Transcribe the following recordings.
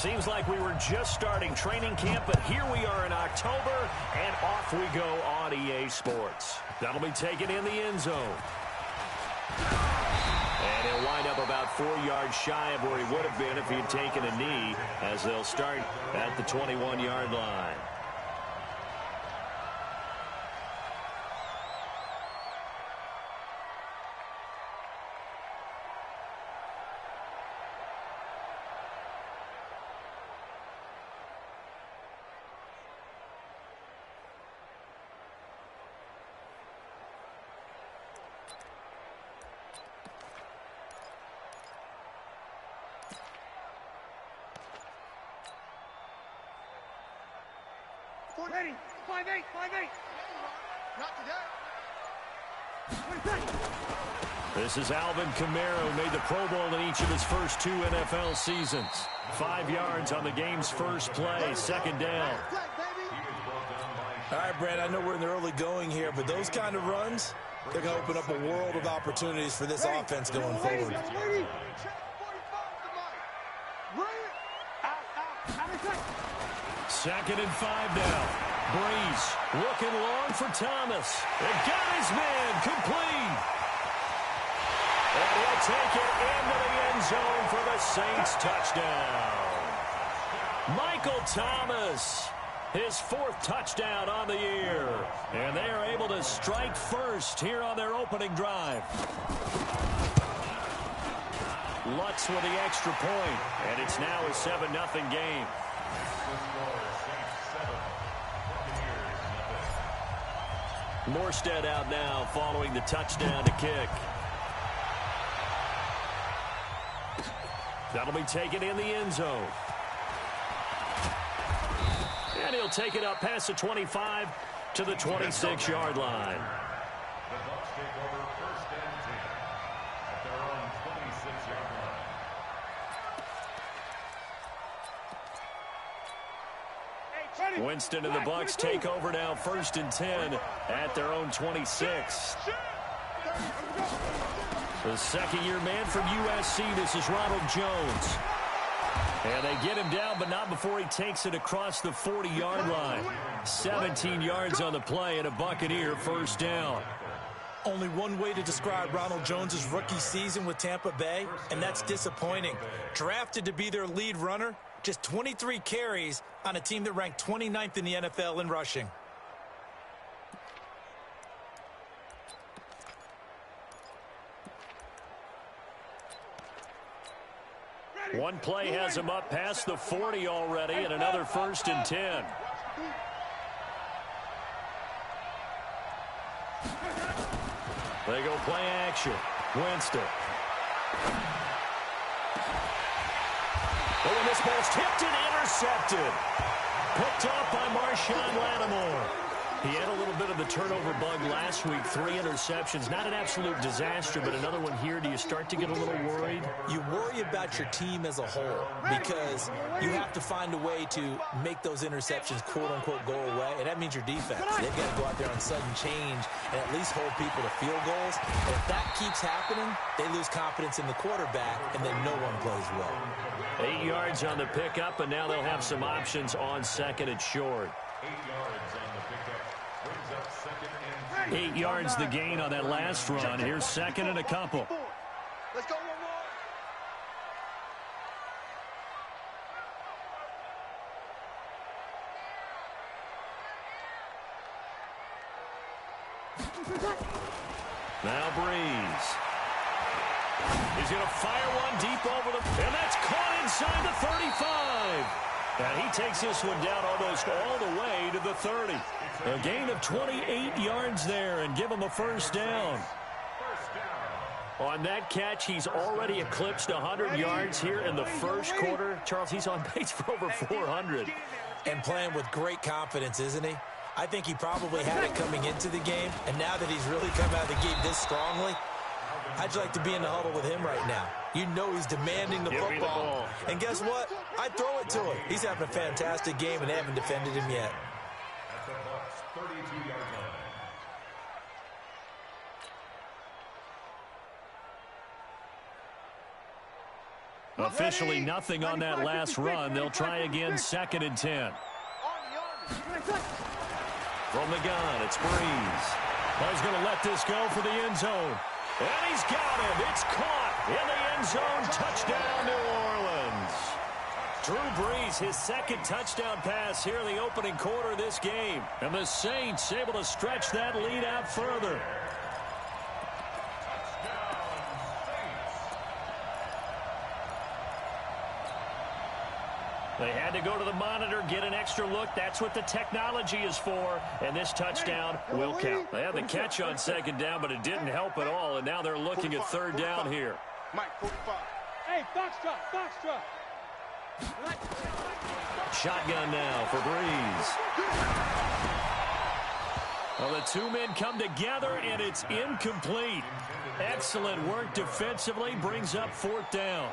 Seems like we were just starting training camp, but here we are in October, and off we go on EA Sports. That'll be taken in the end zone. And he'll wind up about 4 yards shy of where he would have been if he had taken a knee, as they'll start at the 21-yard line. Ready, 5-8, 5-8. Not today. This is Alvin Kamara, who made the Pro Bowl in each of his first 2 NFL seasons. 5 yards on the game's first play, second down. All right, Brad, I know we're in the early going here, but those kind of runs, they're going to open up a world of opportunities for this offense going forward. Second and 5 now. Breeze looking long for Thomas. It got his man complete. And he'll take it into the end zone for the Saints touchdown. Michael Thomas, his 4th touchdown on the year. And they are able to strike first here on their opening drive. Lutz with the extra point, and it's now a 7-0 game. Morstead out now following the touchdown to kick. That'll be taken in the end zone. And he'll take it up past the 25 to the 26-yard line. The Bucs take over 1st and 10 at their own 26-yard line. Winston and the Bucs take over now 1st and 10 at their own 26. The second-year man from USC, this is Ronald Jones. And they get him down, but not before he takes it across the 40-yard line. 17 yards on the play and a Buccaneer first down. Only one way to describe Ronald Jones' rookie season with Tampa Bay, and that's disappointing. Drafted to be their lead runner, just 23 carries on a team that ranked 29th in the NFL in rushing. One play has him up past the 40 already, and another 1st and 10. They go play action. Winston. Oh, and this ball's tipped and intercepted. Picked off by Marshawn Lattimore. He had a little bit of the turnover bug last week. 3 interceptions. Not an absolute disaster, but another one here. Do you start to get a little worried? You worry about your team as a whole because you have to find a way to make those interceptions, quote-unquote, go away, and that means your defense. They've got to go out there on sudden change and at least hold people to field goals. And if that keeps happening, they lose confidence in the quarterback, and then no one plays well. 8 yards on the pickup, and now they'll have some options on second and short. 8 yards on the pickup. Brings up 2nd and 8 yards the gain on that last run. Here's second and a couple. Let's go, one more. Now Breeze. He's going to fire one deep over the... And that's caught inside the 35. And he takes this one down almost all the way to the 30. A gain of 28 yards there and give him a first down. On that catch, he's already eclipsed 100 yards here in the first quarter. Charles, he's on pace for over 400. And playing with great confidence, isn't he? I think he probably had it coming into the game, and now that he's really come out of the gate this strongly, how'd you like to be in the huddle with him right now? You know he's demanding the football. And guess what? I'd throw it to him. He's having a fantastic game, and they haven't defended him yet. at the Bucs' 32-yard line. Officially nothing on that last run. They'll try again, 2nd and 10. From the gun, it's Breeze. He's going to let this go for the end zone. And he's got him. It's caught in the end zone. Touchdown, New Orleans. Drew Brees, his 2nd touchdown pass here in the opening quarter of this game. And the Saints able to stretch that lead out further. They had to go to the monitor, get an extra look. That's what the technology is for. And this touchdown will count. They had the catch on 2nd down, but it didn't help at all. And now they're looking at 3rd down here. Mike, 45. Hey, box drop. Shotgun now for Breeze. Well, the 2 men come together, and it's incomplete. Excellent work defensively. Brings up 4th down.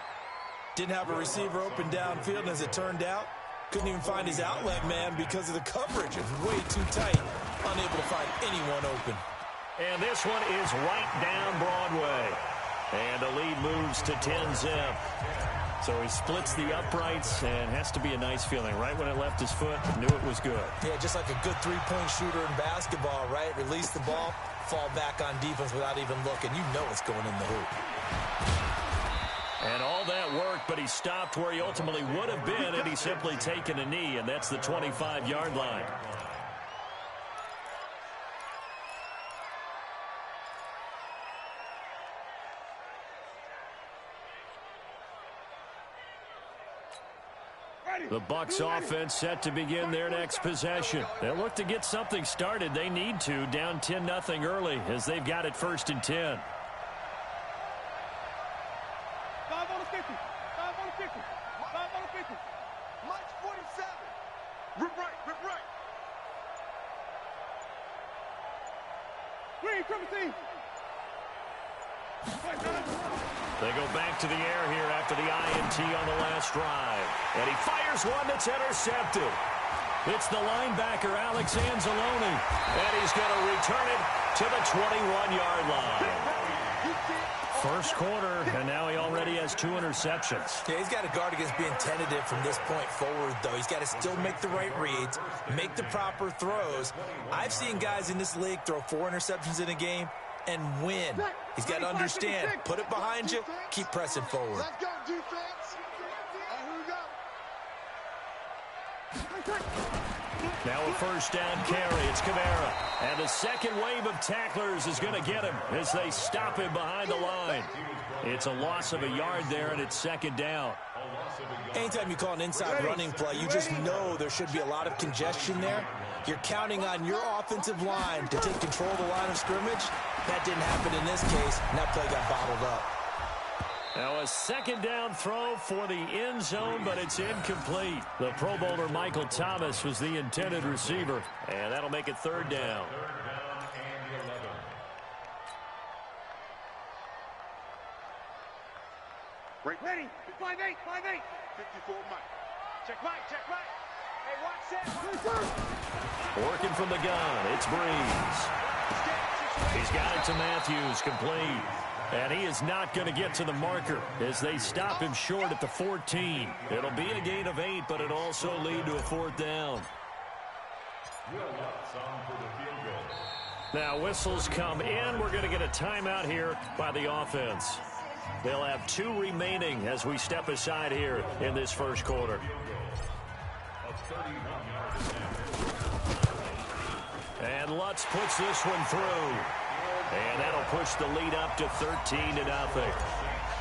Didn't have a receiver open downfield, and as it turned out, couldn't even find his outlet man because of the coverage. It's way too tight. Unable to find anyone open. And this one is right down Broadway. And the lead moves to 10-zip. So he splits the uprights, and has to be a nice feeling. Right when it left his foot, knew it was good. Yeah, just like a good three-point shooter in basketball, right? Release the ball, fall back on defense without even looking. You know it's going in the hoop. And all that work, but he stopped where he ultimately would have been had he simply taken a knee, and that's the 25-yard line. The Bucs offense set to begin their next possession. They'll look to get something started. They need to, down 10-0 early, as they've got it 1st and 10. 5 on the 50. 5 on the 50. 5 on the 50. Mike's 47. Rip right. Green, from the team. They go back to the air here after the INT on the last drive. And he fires one that's intercepted. It's the linebacker, Alex Anzalone. And he's going to return it to the 21-yard line. First quarter, and now he already has 2 interceptions. Yeah, he's got to guard against being tentative from this point forward, though. He's got to still make the right reads, make the proper throws. I've seen guys in this league throw 4 interceptions in a game and win. He's got to understand, put it behind you, keep pressing forward. Let's go, defense. Here we go. Now a 1st down carry. It's Kamara. And the second wave of tacklers is going to get him as they stop him behind the line. It's a loss of a yard there, and it's 2nd down. Anytime you call an inside running play, you just know there should be a lot of congestion there. You're counting on your offensive line to take control of the line of scrimmage. That didn't happen in this case, and that play got bottled up. Now a 2nd down throw for the end zone, but it's incomplete. The Pro Bowler Michael Thomas was the intended receiver, and that'll make it 3rd down. Ready. 5-8. 54 Mike. Check right. Hey, watch that. Working from the gun, it's Breeze. He's got it to Matthews, complete. And he is not going to get to the marker as they stop him short at the 14. It'll be a gain of 8, but it'll also lead to a 4th down. Now whistles come in. We're going to get a timeout here by the offense. They'll have 2 remaining as we step aside here in this first quarter. And Lutz puts this one through. And that'll push the lead up to 13-0.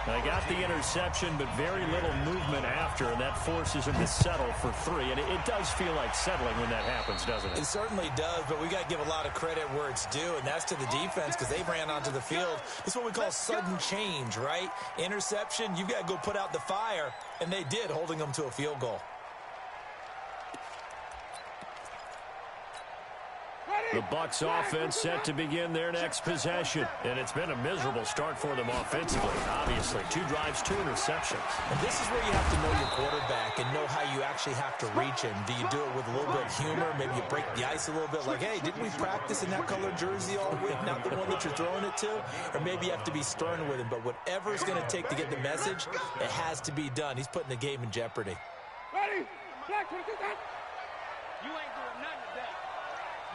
They got the interception, but very little movement after, and that forces him to settle for 3. And it does feel like settling when that happens, doesn't it? It certainly does, but we got to give a lot of credit where it's due, and that's to the defense because they ran onto the field. It's what we call sudden change, right? Interception, you've got to go put out the fire, and they did, holding them to a field goal. Ready? The Bucs offense set to begin their next possession. And it's been a miserable start for them offensively. Obviously, 2 drives, 2 interceptions. And this is where you have to know your quarterback and know how you actually have to reach him. Do you do it with a little bit of humor? Maybe you break the ice a little bit like, hey, didn't we practice in that color jersey all week, not the one that you're throwing it to? Or maybe you have to be stern with him. But whatever it's going to take to get the message, it has to be done. He's putting the game in jeopardy. Ready? Black 22. You ain't doing nothing today.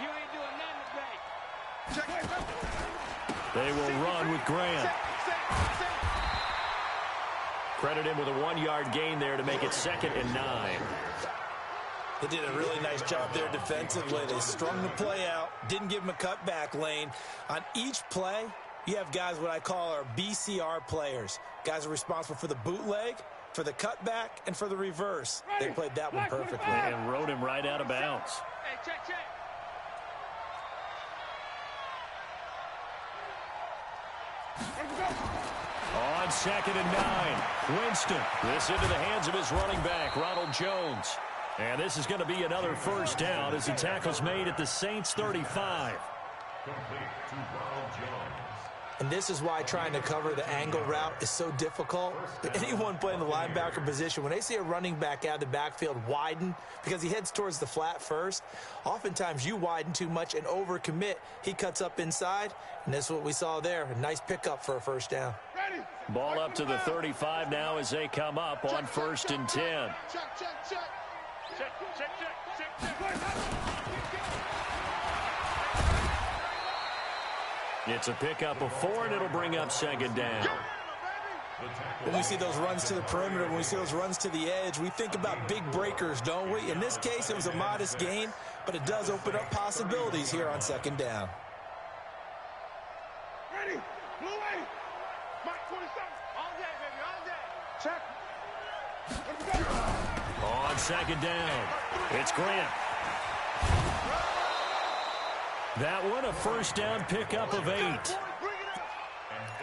You ain't doing nothing today. They will run with Grant. Credit him with a 1-yard gain there to make it 2nd and 9. They did a really nice job there defensively. They strung the play out, didn't give him a cutback lane. On each play, you have guys what I call our BCR players. Guys are responsible for the bootleg, for the cutback, and for the reverse. They played that one perfectly. And rode him right out of bounds. Hey, check. On 2nd and 9, Winston. This into the hands of his running back, Ronald Jones. And this is going to be another first down as the tackle's made at the Saints 35. Complete to Ronald Jones. And this is why trying to cover the angle route is so difficult. Anyone playing the linebacker position, when they see a running back out of the backfield widen, because he heads towards the flat first, oftentimes you widen too much and overcommit. He cuts up inside, and that's what we saw there. A nice pickup for a first down. Ball up to the 35 now as they come up on 1st and 10. It's a pickup of 4, and it'll bring up 2nd down. When we see those runs to the perimeter, when we see those runs to the edge, we think about big breakers, don't we? In this case, it was a modest gain, but it does open up possibilities here on 2nd down. Ready? Blue way. Mike 27. All day, baby. All day. Check. On 2nd down, it's Grant. That one, a first down pickup of 8.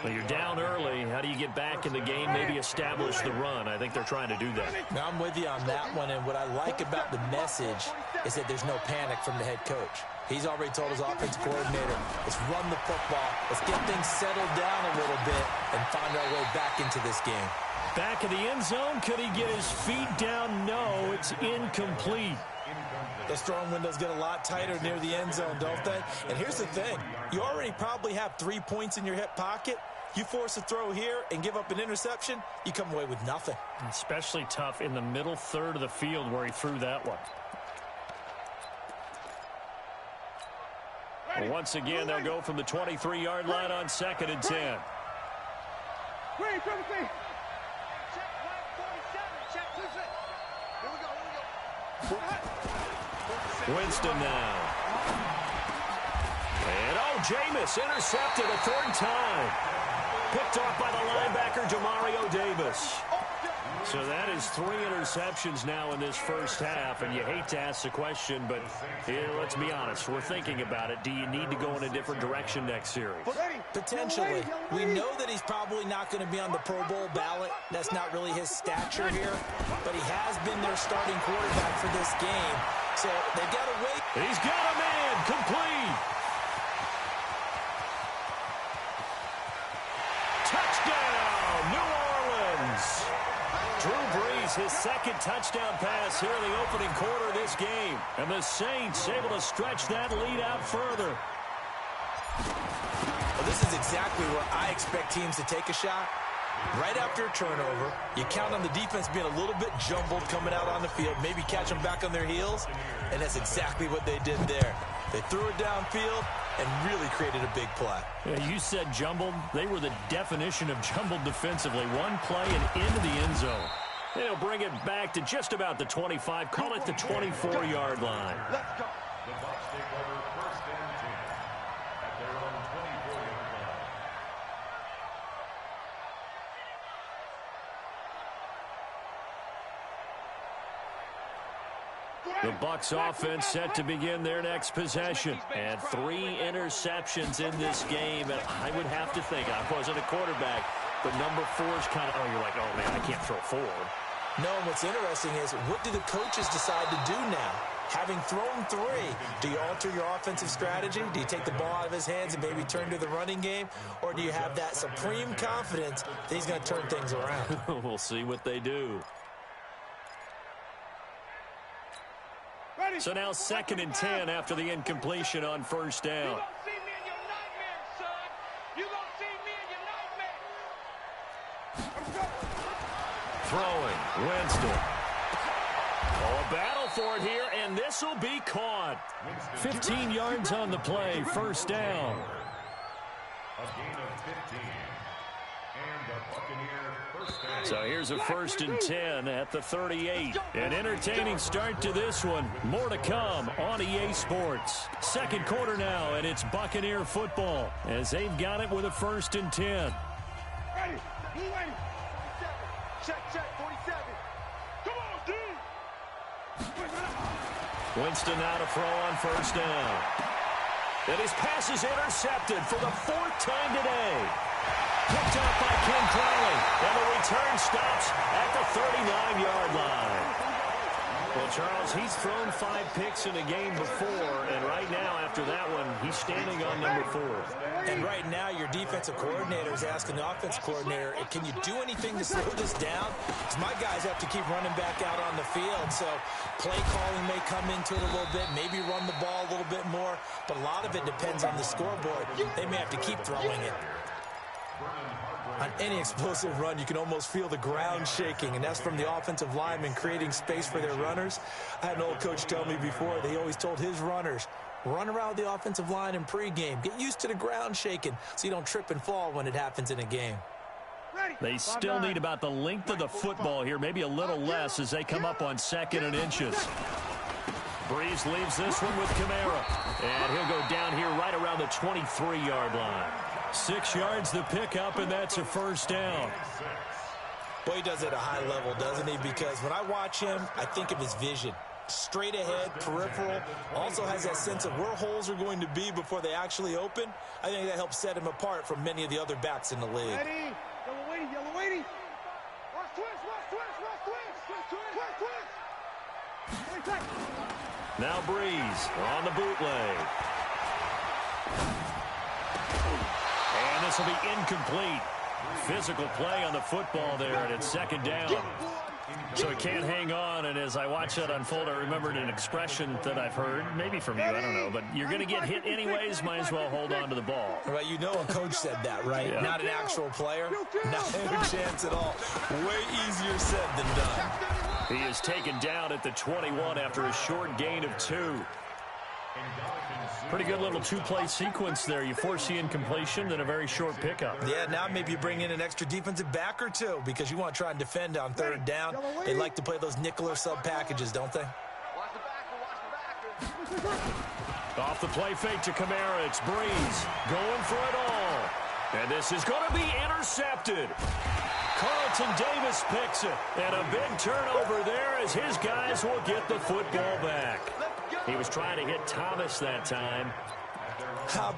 Well, you're down early. How do you get back in the game, maybe establish the run? I think they're trying to do that. Now, I'm with you on that one, and what I like about the message is that there's no panic from the head coach. He's already told his offensive coordinator, let's run the football, let's get things settled down a little bit and find our way back into this game. Back in the end zone, could he get his feet down? No, it's incomplete. Those throwing windows get a lot tighter near the end zone, don't they? And here's the thing. You already probably have 3 points in your hip pocket. You force a throw here and give up an interception, you come away with nothing. Especially tough in the middle third of the field where he threw that one. Well, once again, they'll go from the 23-yard line on 2nd and 10. Green, Check 147. Check 26. Here we go. Winston now. And Jameis intercepted a 3rd time. Picked off by the linebacker, Demario Davis. So that is 3 interceptions now in this first half, and you hate to ask the question, but let's be honest, we're thinking about it. Do you need to go in a different direction next series? Potentially. We know that he's probably not going to be on the Pro Bowl ballot. That's not really his stature here, but he has been their starting quarterback for this game, so they've got to wait. He's got a man, complete. Touchdown, New Orleans. Drew Brees, his 2nd touchdown pass here in the opening quarter of this game. And the Saints able to stretch that lead out further. Well, this is exactly where I expect teams to take a shot. Right after a turnover, you count on the defense being a little bit jumbled coming out on the field, maybe catch them back on their heels, and that's exactly what they did there. They threw it downfield and really created a big play. Yeah, you said jumbled. They were the definition of jumbled defensively. One play and into the end zone. They'll bring it back to just about the 25, call it the 24-yard line. Let's go. The Bucs take over 1st and 10 at their own 24-yard line. The Bucs offense set to begin their next possession. And 3 interceptions in this game. And I would have to think, I wasn't a quarterback, but number 4 is kind of, you're like, oh, man, I can't throw 4. No, and what's interesting is, what do the coaches decide to do now? Having thrown 3, do you alter your offensive strategy? Do you take the ball out of his hands and maybe turn to the running game? Or do you have that supreme confidence that he's going to turn things around? We'll see what they do. So now 2nd and 10 after the incompletion on first down. Throwing, Winston. Oh, a battle for it here, and this will be caught. 15 yards on the play, first down. A gain of 15. And the Buccaneer first down. So here's a 1st and 10 at the 38. An entertaining start to this one. More to come on EA Sports. Second quarter now, and it's Buccaneer football as they've got it with a 1st and 10. Ready. You ready? Check, 47. Come on, D. Winston now to throw on first down. And his pass is intercepted for the 4th time today. Picked up by Ken Crowley, and the return stops at the 39-yard line. Well, Charles, he's thrown 5 picks in a game before, and right now, after that one, he's standing on number 4. And right now, your defensive coordinator is asking the offensive coordinator, can you do anything to slow this down? Because my guys have to keep running back out on the field, so play calling may come into it a little bit, maybe run the ball a little bit more, but a lot of it depends on the scoreboard. They may have to keep throwing it. On any explosive run, you can almost feel the ground shaking, and that's from the offensive linemen creating space for their runners. I had an old coach tell me before, that he always told his runners, run around the offensive line in pregame. Get used to the ground shaking so you don't trip and fall when it happens in a game. They still need about the length of the football here, maybe a little less as they come up on 2nd and inches. Breeze leaves this one with Kamara, and he'll go down here right around the 23-yard line. 6 yards the pickup, and that's a first down. Boy, he does it at a high level, doesn't he? Because when I watch him, I think of his vision. Straight ahead, peripheral, also has that sense of where holes are going to be before they actually open. I think that helps set him apart from many of the other backs in the league. Ready? Yellow weighty. Watch twist. Now Breeze on the bootleg. And this will be incomplete. Physical play on the football there, and it's 2nd down. So he can't hang on, and as I watch that unfold, I remembered an expression that I've heard, maybe from you, I don't know, but you're going to get hit anyways, might as well hold on to the ball. Right, you know a coach said that, right? Yeah. Not an actual player. Not a chance at all. Way easier said than done. He is taken down at the 21 after a short gain of 2. Pretty good little 2-play sequence there. You force the incompletion, then a very short pickup. Yeah, now maybe you bring in an extra defensive back or 2 because you want to try and defend on 3rd down. They like to play those nickel or sub packages, don't they? Off the play fake to Kamara. It's Breeze going for it all. And this is going to be intercepted. Carlton Davis picks it. And a big turnover there as his guys will get the football back. He was trying to hit Thomas that time.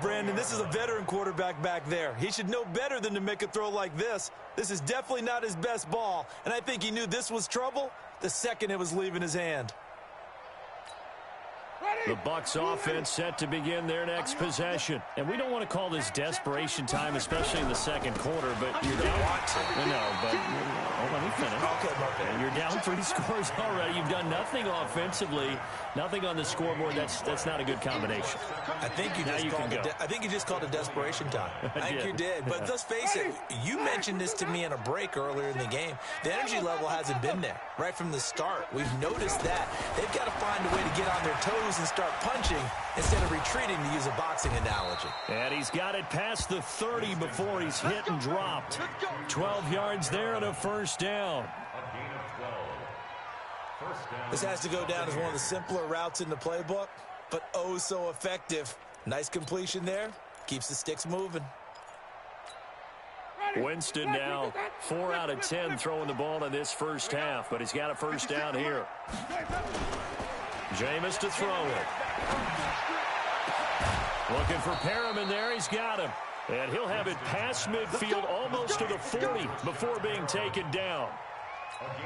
Brandon, this is a veteran quarterback back there. He should know better than to make a throw like this. This is definitely not his best ball, and I think he knew this was trouble the second it was leaving his hand. The Bucs offense set to begin their next possession. And we don't want to call this desperation time, especially in the second quarter, but you're down. Let me finish. Okay. You're down 3 scores already. You've done nothing offensively, nothing on the scoreboard. That's not a good combination. I think you just called it desperation time. I think you did. But let's face it, you mentioned this to me in a break earlier in the game. The energy level hasn't been there right from the start. We've noticed that. They've got to find a way to get on their toes and start punching instead of retreating, to use a boxing analogy. And he's got it past the 30 before he's hit and dropped. 12 yards there and a first down. A gain of 12. First down. This has to go down as one of the simpler routes in the playbook, but oh so effective. Nice completion there. Keeps the sticks moving. Winston now 4 out of 10 throwing the ball in this first half, but he's got a first down here. Jameis to throw it. Looking for Perriman there. He's got him. And he'll have it past midfield almost to the 40 before being taken down.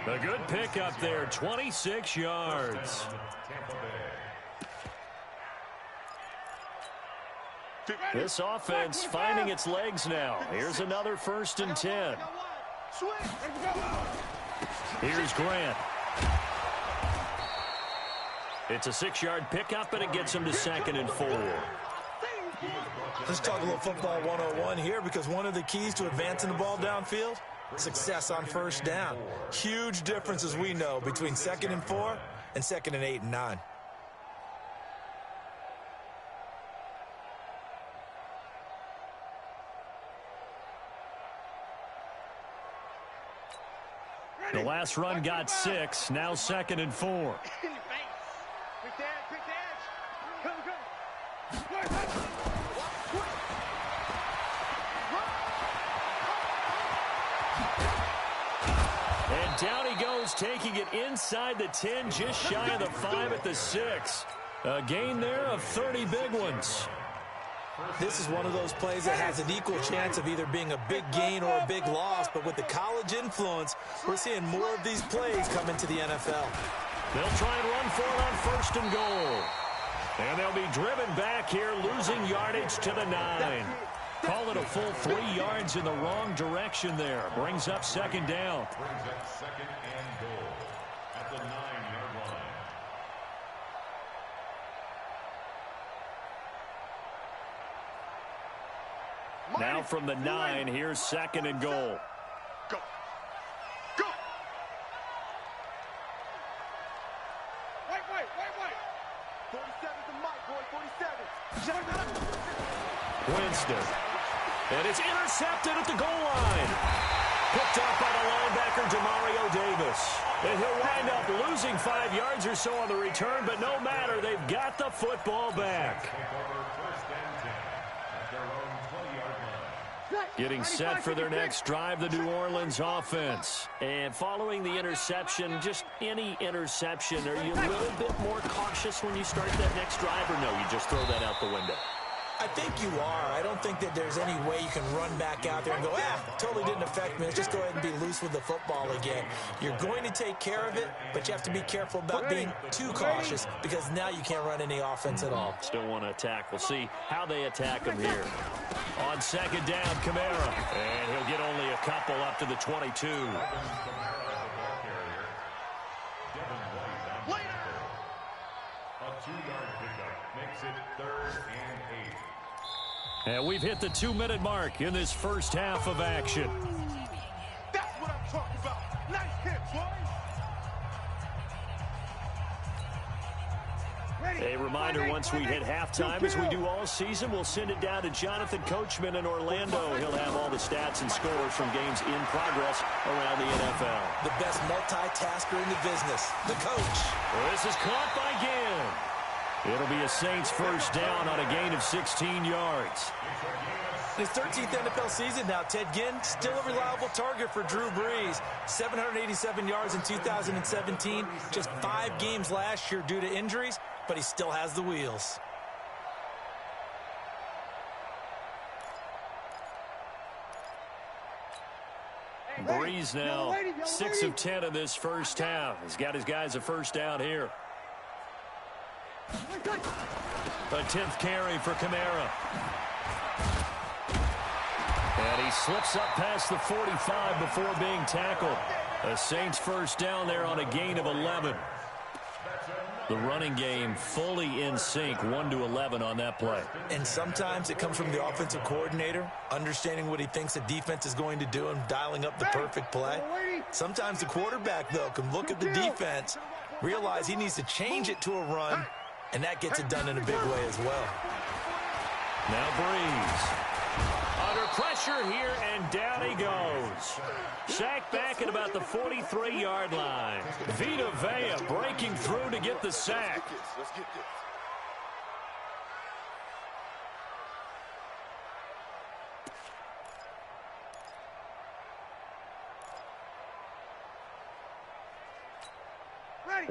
A good pickup there, 26 yards. This offense finding its legs now. Here's another 1st and 10. Here's Grant. It's a 6-yard pickup, and it gets him to 2nd and 4. Let's talk a little football 101 here, because one of the keys to advancing the ball downfield, success on 1st down. Huge difference, as we know, between 2nd and 4 and 2nd and 8 and 9. The last run got 6, now 2nd and 4. And down he goes, taking it inside the 10, just shy of the 5 at the 6. A gain there of 30 big ones. This is one of those plays that has an equal chance of either being a big gain or a big loss, but with the college influence, we're seeing more of these plays come into the NFL. They'll try and run for it on 1st and goal. And they'll be driven back here, losing yardage to the 9. Call it a full 3 yards in the wrong direction there. Brings up 2nd down. Brings up 2nd and goal at the 9-yard line. Now from the 9, here's 2nd and goal. Go. Go. Wait. 47's the mic, boy. 47. Shut up. Winston. And it's intercepted at the goal line. Picked up by the linebacker, Demario Davis. And he'll wind up losing 5 yards or so on the return, but no matter, they've got the football back. Getting set for their next drive, the New Orleans offense. And following the interception, just any interception, are you a little bit more cautious when you start that next drive, or no, you just throw that out the window? I think you are. I don't think that there's any way you can run back out there and go, totally didn't affect me. Let's just go ahead and be loose with the football again. You're going to take care of it, but you have to be careful about being too cautious, because now you can't run any offense at all. Still want to attack. We'll see how they attack him here. On 2nd down, Kamara. And he'll get only a couple up to the 22. A 2-yard pickup makes it 3rd and 8. And we've hit the 2-minute mark in this first half of action. That's what I'm talking about. Nice hit, boy. A reminder, once we hit halftime, as we do all season, we'll send it down to Jonathan Coachman in Orlando. He'll have all the stats and scores from games in progress around the NFL. The best multitasker in the business, the coach. This is caught by Ginn. It'll be a Saints 1st down on a gain of 16 yards. In his 13th NFL season now, Ted Ginn, still a reliable target for Drew Brees. 787 yards in 2017, just 5 games last year due to injuries, but he still has the wheels. Brees now 6 of 10 in this first half. He's got his guys a 1st down here. A 10th carry for Kamara. And he slips up past the 45 before being tackled. A Saints 1st down there on a gain of 11. The running game fully in sync, 1-11 on that play. And sometimes it comes from the offensive coordinator, understanding what he thinks the defense is going to do and dialing up the perfect play. Sometimes the quarterback, though, can look at the defense, realize he needs to change it to a run, and that gets it done in a big way as well. Now Brees. Under pressure here, and down he goes. Sacked back at about the 43-yard line. Vita Vea breaking through to get the sack. Let's get this.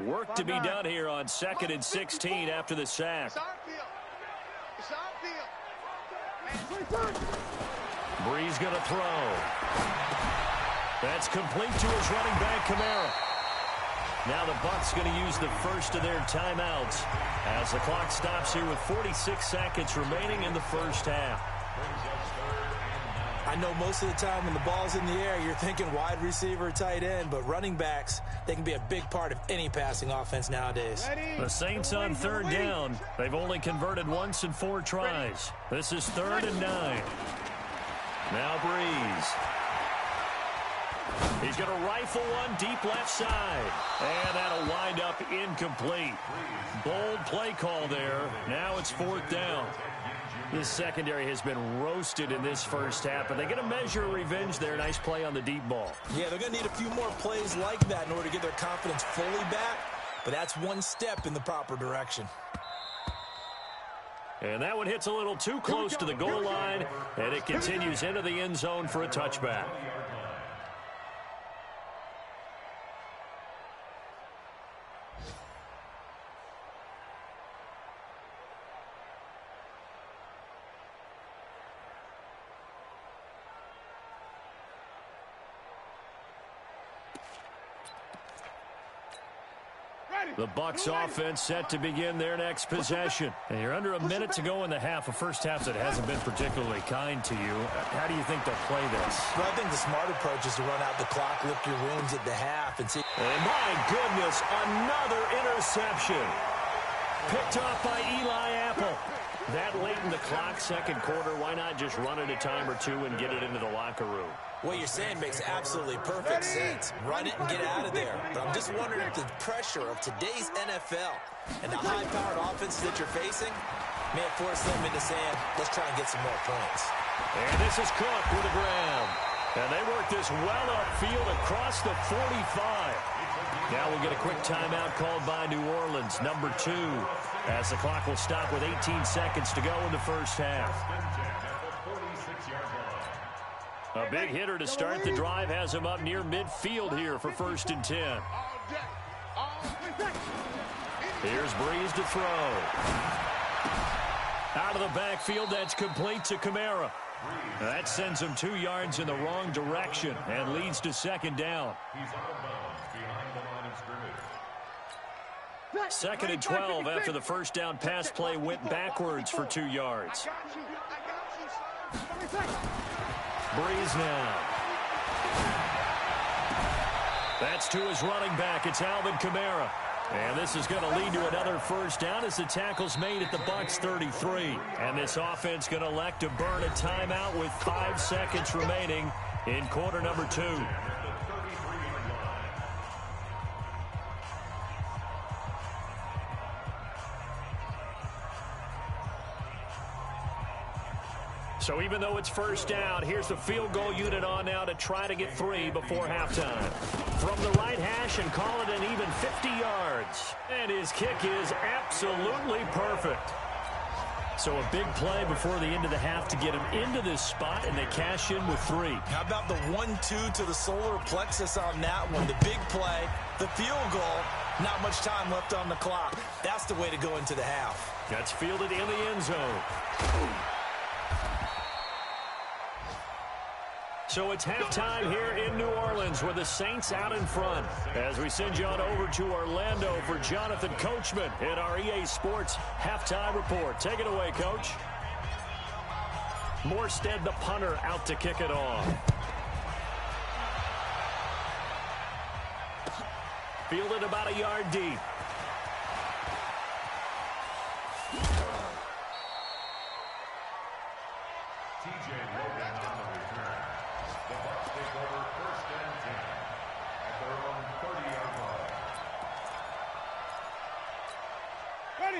Work to be done here on 2nd and 16 after the sack. Brees going to throw. That's complete to his running back, Kamara. Now the Bucs going to use the first of their timeouts as the clock stops here with 46 seconds remaining in the first half. I know most of the time when the ball's in the air, you're thinking wide receiver, tight end, but running backs, they can be a big part of any passing offense nowadays. The Saints on third down. They've only converted once in 4 tries. This is 3rd and 9. Now Breeze. He's going to rifle one deep left side. And that'll wind up incomplete. Bold play call there. Now it's 4th down. This secondary has been roasted in this first half, but they're going to measure revenge there. Nice play on the deep ball. Yeah, they're going to need a few more plays like that in order to get their confidence fully back, but that's one step in the proper direction. And that one hits a little too close to the goal line, and it continues into the end zone for a touchback. The Bucs offense set to begin their next possession. And you're under a minute to go in the half. A first half that hasn't been particularly kind to you. How do you think they'll play this? Well, I think the smart approach is to run out the clock, lick your wounds at the half, and see. And my goodness, another interception. Picked off by Eli Apple. That late in the clock, second quarter, why not just run it a time or two and get it into the locker room? What you're saying makes absolutely perfect sense. Run it and get out of there. But I'm just wondering if the pressure of today's NFL and the high-powered offenses that you're facing may have forced them into saying, let's try and get some more points. And this is Cook with a grab. And they work this well upfield across the 45. Now we'll get a quick timeout called by New Orleans, number 2, as the clock will stop with 18 seconds to go in the first half. A big hitter to start the drive has him up near midfield here for 1st and 10. Here's Breeze to throw. Out of the backfield, that's complete to Kamara. That sends him 2 yards in the wrong direction and leads to 2nd down. 2nd and 12 after the first down pass play went backwards for 2 yards. Breeze now. That's to his running back. It's Alvin Kamara. And this is going to lead to another first down as the tackle's made at the Bucs 33. And this offense going to elect to burn a timeout with 5 seconds remaining in quarter number 2. So even though it's first down, here's the field goal unit on now to try to get 3 before halftime. From the right hash and call it an even 50 yards. And his kick is absolutely perfect. So a big play before the end of the half to get him into this spot, and they cash in with 3. How about the 1-2 to the solar plexus on that one? The big play, the field goal, not much time left on the clock. That's the way to go into the half. That's fielded in the end zone. So it's halftime here in New Orleans with the Saints out in front. As we send you on over to Orlando for Jonathan Coachman in our EA Sports Halftime Report. Take it away, Coach. Morstead, the punter, out to kick it off. Fielded about a yard deep.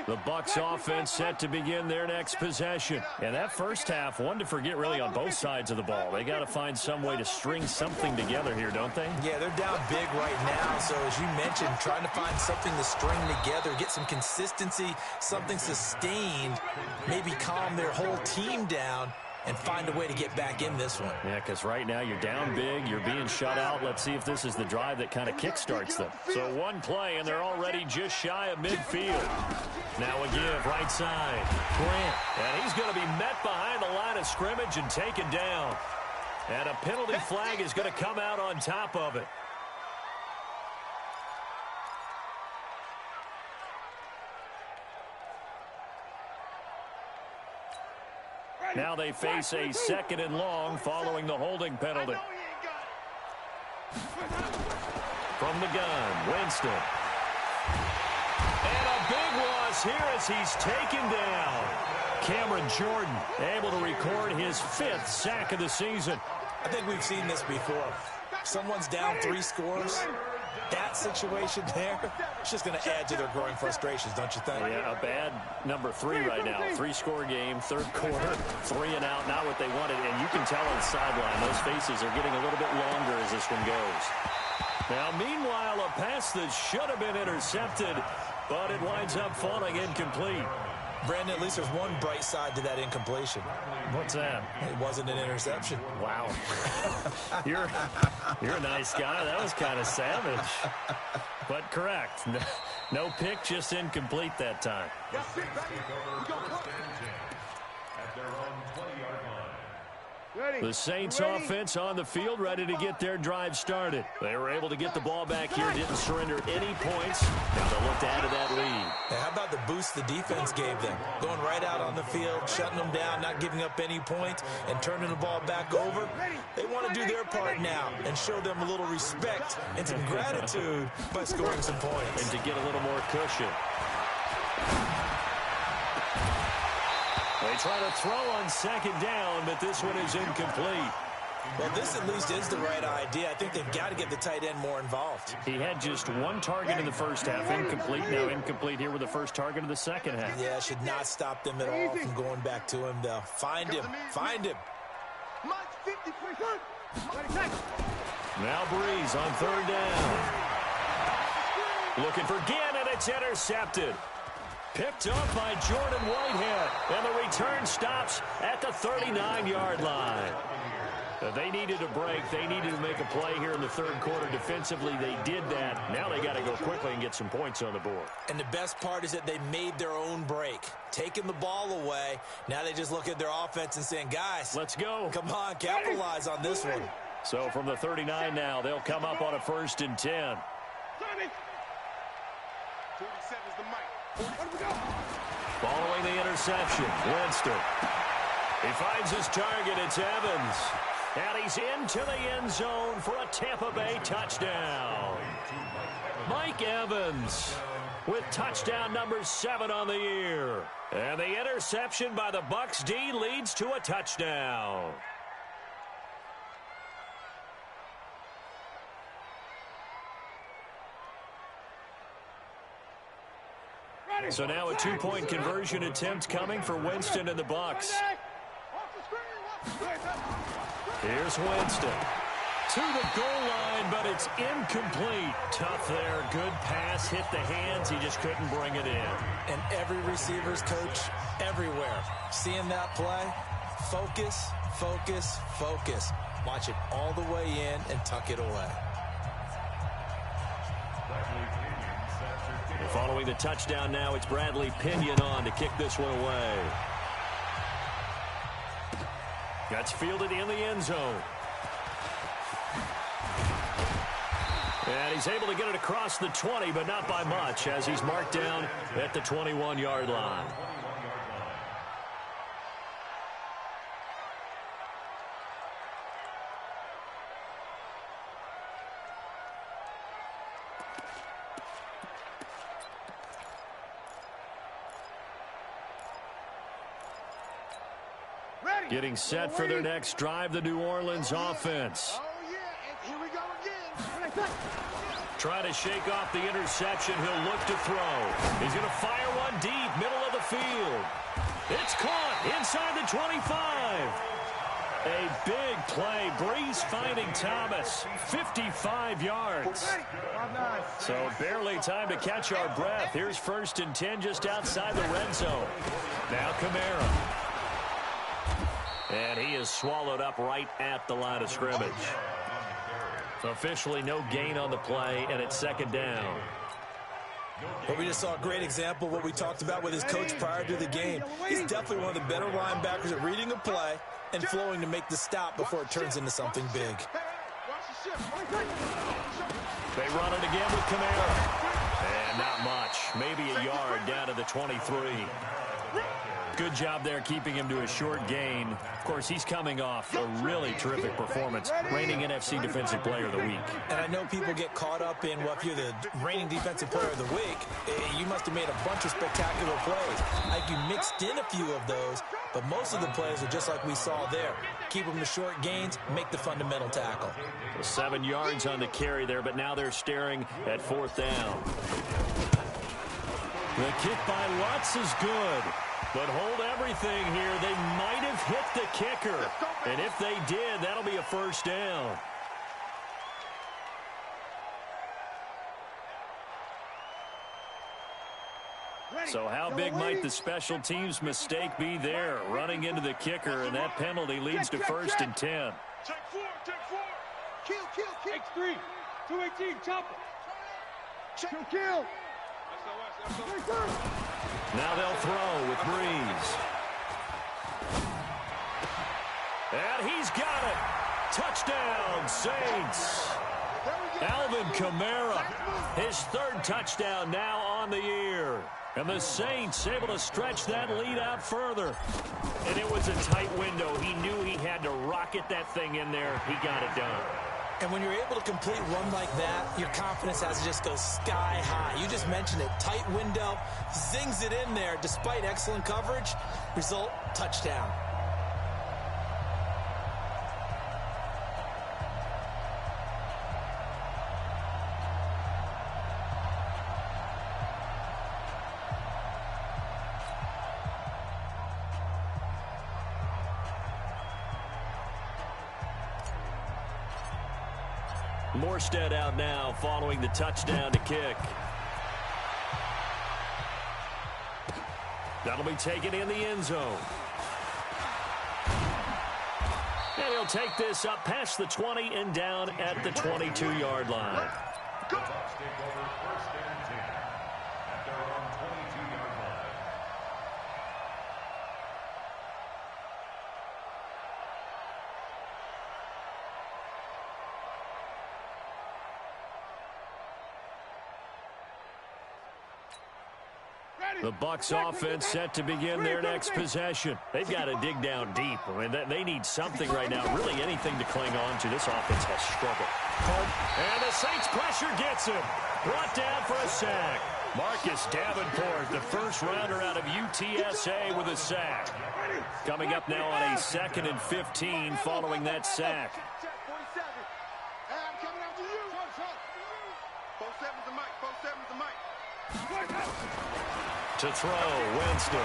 The Bucs offense set to begin their next possession. And that first half, one to forget really on both sides of the ball. They got to find some way to string something together here, don't they? Yeah, they're down big right now. So as you mentioned, trying to find something to string together, get some consistency, something sustained, maybe calm their whole team down and find a way to get back in this one. Yeah, because right now you're down big, you're being shut out. Let's see if this is the drive that kind of kickstarts them. So one play, and they're already just shy of midfield. Now a give, right side. Grant, and he's going to be met behind the line of scrimmage and taken down. And a penalty flag is going to come out on top of it. Now they face a 2nd and long following the holding penalty. From the gun, Winston. And a big loss here as he's taken down. Cameron Jordan able to record his 5th sack of the season. I think we've seen this before. Someone's down 3 scores. That situation there, it's just going to add to their growing frustrations, don't you think? Yeah, a bad number 3 right now. 3-score game, 3rd quarter, 3 and out, not what they wanted. And you can tell on the sideline, those faces are getting a little bit longer as this one goes. Now, meanwhile, a pass that should have been intercepted, but it winds up falling incomplete. Brandon, at least there's one bright side to that incompletion. What's that? It wasn't an interception. Wow. You're a nice guy. That was kind of savage. But correct. No pick, just incomplete that time. At their own 20-yard line. The Saints offense on the field, ready to get their drive started. They were able to get the ball back here, didn't surrender any points. Now they'll look to add to that lead. Hey, how about the boost the defense gave them? Going right out on the field, shutting them down, not giving up any points, and turning the ball back over. They want to do their part now and show them a little respect and some gratitude by scoring some points. And to get a little more cushion. They try to throw on 2nd down, but this one is incomplete. Well, this at least is the right idea. I think they've got to get the tight end more involved. He had just 1 target in the first half, incomplete. Now incomplete here with the first target of the second half. Yeah, should not stop them at all from going back to him, though. Find him. Find him. Now Breeze on 3rd down. Looking for Ginn, and it's intercepted. Picked up by Jordan Whitehead, and the return stops at the 39-yard line. They needed a break. They needed to make a play here in the 3rd quarter. Defensively, they did that. Now they got to go quickly and get some points on the board. And the best part is that they made their own break, taking the ball away. Now they just look at their offense and saying, guys, let's go. Come on, capitalize on this one. So from the 39 now, they'll come up on a 1st and 10. 47's the mic. Following the interception, Winston. He finds his target. It's Evans. And he's into the end zone for a Tampa Bay touchdown. Mike Evans with touchdown number 7 on the year. And the interception by the Bucs D leads to a touchdown. So now a 2-point conversion attempt coming for Winston and the Bucs. Here's Winston. To the goal line, but it's incomplete. Tough there. Good pass. Hit the hands. He just couldn't bring it in. And every receiver's coach everywhere. Seeing that play, focus, focus, focus. Watch it all the way in and tuck it away. Following the touchdown now, it's Bradley Pinion on to kick this one away. That's fielded in the end zone. And he's able to get it across the 20, but not by much, as he's marked down at the 21-yard line. Getting set for their next drive, the New Orleans offense. Oh, yeah, and here we go again. Try to shake off the interception. He'll look to throw. He's going to fire one deep, middle of the field. It's caught inside the 25. A big play. Breeze finding Thomas. 55 yards. So barely time to catch our breath. Here's 1st and 10 just outside the red zone. Now Kamara. And he is swallowed up right at the line of scrimmage. So officially no gain on the play, and it's 2nd down. But we just saw a great example of what we talked about with his coach prior to the game. He's definitely one of the better linebackers at reading a play and flowing to make the stop before it turns into something big. They run it again with Kamara. And not much. Maybe a yard down to the 23. Good job there keeping him to a short gain. Of course, he's coming off a really terrific performance, reigning NFC Defensive Player of the Week. And I know people get caught up in, well, if you're the reigning Defensive Player of the Week, you must have made a bunch of spectacular plays. Like you mixed in a few of those, but most of the plays are just like we saw there. Keep them to short gains, make the fundamental tackle. 7 yards on the carry there, but now they're staring at 4th down. The kick by Lutz is good. But hold everything here. They might have hit the kicker. And if they did, that'll be a 1st down. So how big might the special teams mistake be there? Running into the kicker, and that penalty leads to 1st and 10. Check 4, check 4. Kill. X3. 218, chopper. Kill. Now they'll throw with Breeze. And he's got it. Touchdown, Saints. Alvin Kamara, his 3rd touchdown now on the year. And the Saints able to stretch that lead out further. And it was a tight window. He knew he had to rocket that thing in there. He got it done. And when you're able to complete one like that, your confidence has to just go sky high. You just mentioned it. Tight window, zings it in there despite excellent coverage. Result, touchdown. Morstead out now following the touchdown to kick. That'll be taken in the end zone. And he'll take this up past the 20 and down at the 22-yard line. Go. Take over 1st and 10 at their own 22-yard line. The Bucs offense set to begin their next possession. They've got to dig down deep. I mean, they need something right now, really anything to cling on to. This offense has struggled. And the Saints pressure gets him. Brought down for a sack. Marcus Davenport, the 1st rounder out of UTSA with a sack. Coming up now on a 2nd and 15 following that sack. To throw, Winston.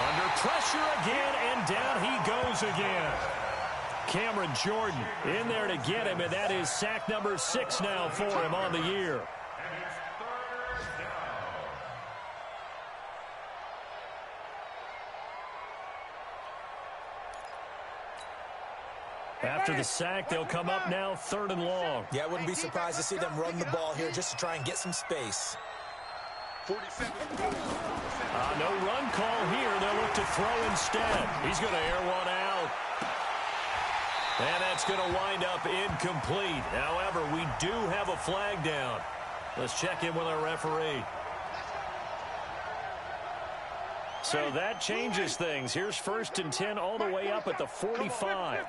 Under pressure again, and down he goes again. Cameron Jordan in there to get him, and that is sack number 6 now for him on the year. After the sack, they'll come up now 3rd and long. Yeah, I wouldn't be surprised to see them run the ball here just to try and get some space. No run call here. They'll look to throw instead. He's going to air one out. And that's going to wind up incomplete. However, we do have a flag down. Let's check in with our referee. So that changes things. Here's 1st and 10 all the way up at the 45.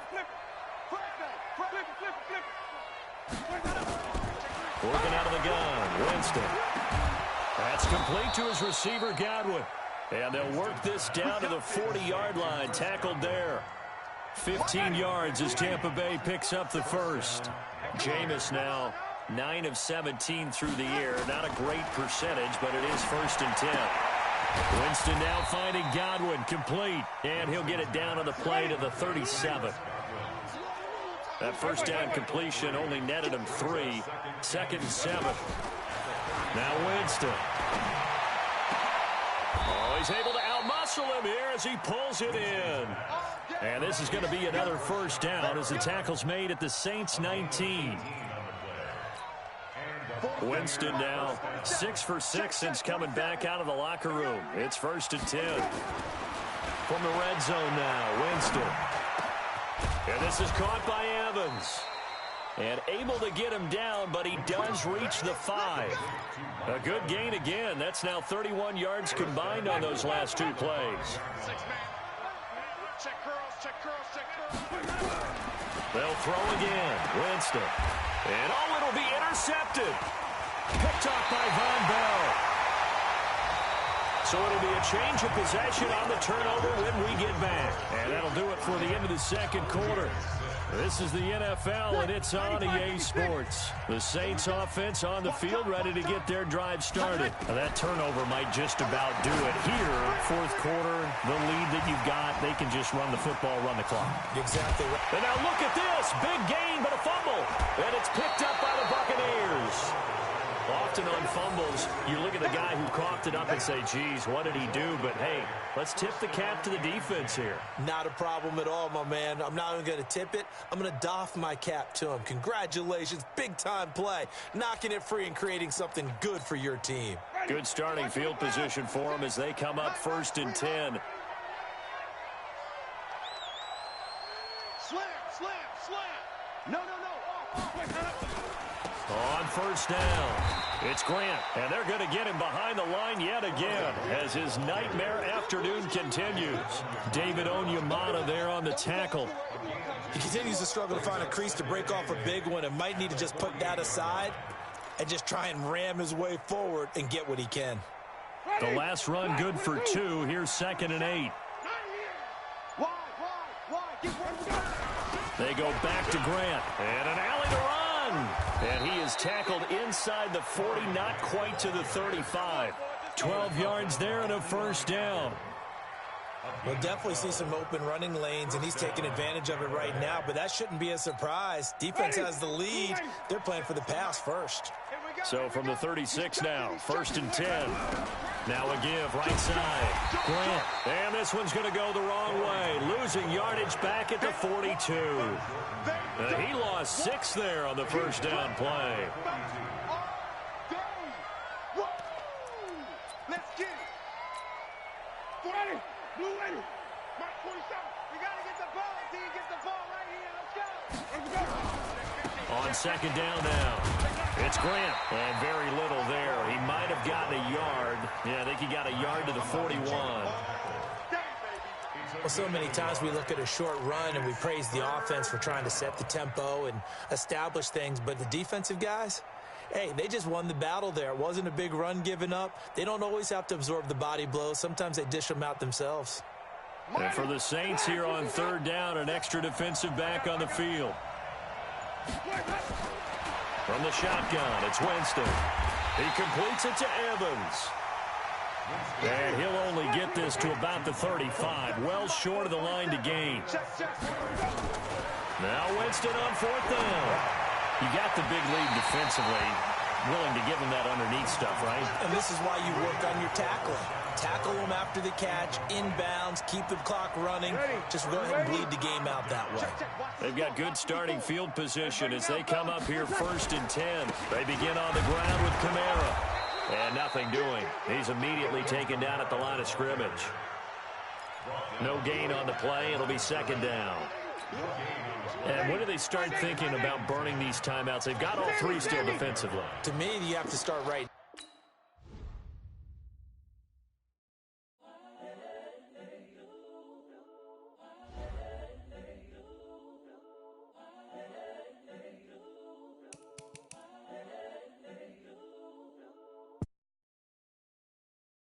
Working out of the gun, Winston. That's complete to his receiver, Godwin. And they'll work this down to the 40-yard line. Tackled there. 15 yards as Tampa Bay picks up the 1st. Jameis now 9 of 17 through the air. Not a great percentage, but it is 1st and 10. Winston now finding Godwin complete. And he'll get it down on the play to the 37. That 1st down completion only netted him 3. 2nd and 7. Now Winston. Oh, he's able to outmuscle him here as he pulls it in. And this is going to be another 1st down as the tackle's made at the Saints 19. Winston now 6 for 6 since coming back out of the locker room. It's 1st and 10. From the red zone now, Winston. And this is caught by Evans. And able to get him down, but he does reach the 5. A good gain again. That's now 31 yards combined on those last 2 plays. They'll throw again. Winston. And it'll be intercepted. Picked off by Von Bell. So it'll be a change of possession on the turnover when we get back. And that'll do it for the end of the second quarter. This is the NFL, and it's on EA Sports. The Saints offense on the field, ready to get their drive started. Now, that turnover might just about do it here. Fourth quarter, the lead that you've got, they can just run the football, run the clock. Exactly right. And now look at this. Big gain, but a fumble. And it's picked up by the Buccaneers. Often on fumbles, you look at the guy who coughed it up and say, geez, what did he do? But, hey, let's tip the cap to the defense here. Not a problem at all, my man. I'm not even going to tip it. I'm going to doff my cap to him. Congratulations. Big-time play. Knocking it free and creating something good for your team. Good starting field position for them as they come up 1st and 10. Slam. No. On 1st down, it's Grant, and they're going to get him behind the line yet again as his nightmare afternoon continues. David Onyemata there on the tackle. He continues to struggle to find a crease to break off a big one and might need to just put that aside and just try and ram his way forward and get what he can. The last run good for 2. Here's 2nd and 8. They go back to Grant, and an alley to run. And he is tackled inside the 40, not quite to the 35. 12 yards there and a 1st down. We'll definitely see some open running lanes, and he's taking advantage of it right now, but that shouldn't be a surprise. Defense has the lead. They're playing for the pass first. So from the 36 now, 1st and 10. Now a give, right side. Grant. And this one's going to go the wrong way. Losing yardage back at the 42. He lost 6 there on the 1st down play. Let's get it. Ready. Blue ready. Mark 27. We got to get the ball. Until you get the ball right here. Let's go. On 2nd down now. It's Grant, and very little there. He might have gotten a yard. Yeah, I think he got a yard to the 41. Well, so many times we look at a short run and we praise the offense for trying to set the tempo and establish things, but the defensive guys, hey, they just won the battle there. It wasn't a big run given up. They don't always have to absorb the body blows. Sometimes they dish them out themselves. And for the Saints here on 3rd down, an extra defensive back on the field. From the shotgun, it's Winston. He completes it to Evans. And he'll only get this to about the 35, well short of the line to gain. Now Winston on 4th down. You got the big lead defensively. Willing to give him that underneath stuff, right? And this is why you work on your tackling. Tackle them after the catch, inbounds, keep the clock running. Just go ahead and bleed the game out that way. They've got good starting field position as they come up here 1st and 10. They begin on the ground with Kamara. And nothing doing. He's immediately taken down at the line of scrimmage. No gain on the play. It'll be 2nd down. And when do they start thinking about burning these timeouts? They've got all 3 still defensively. To me, you have to start right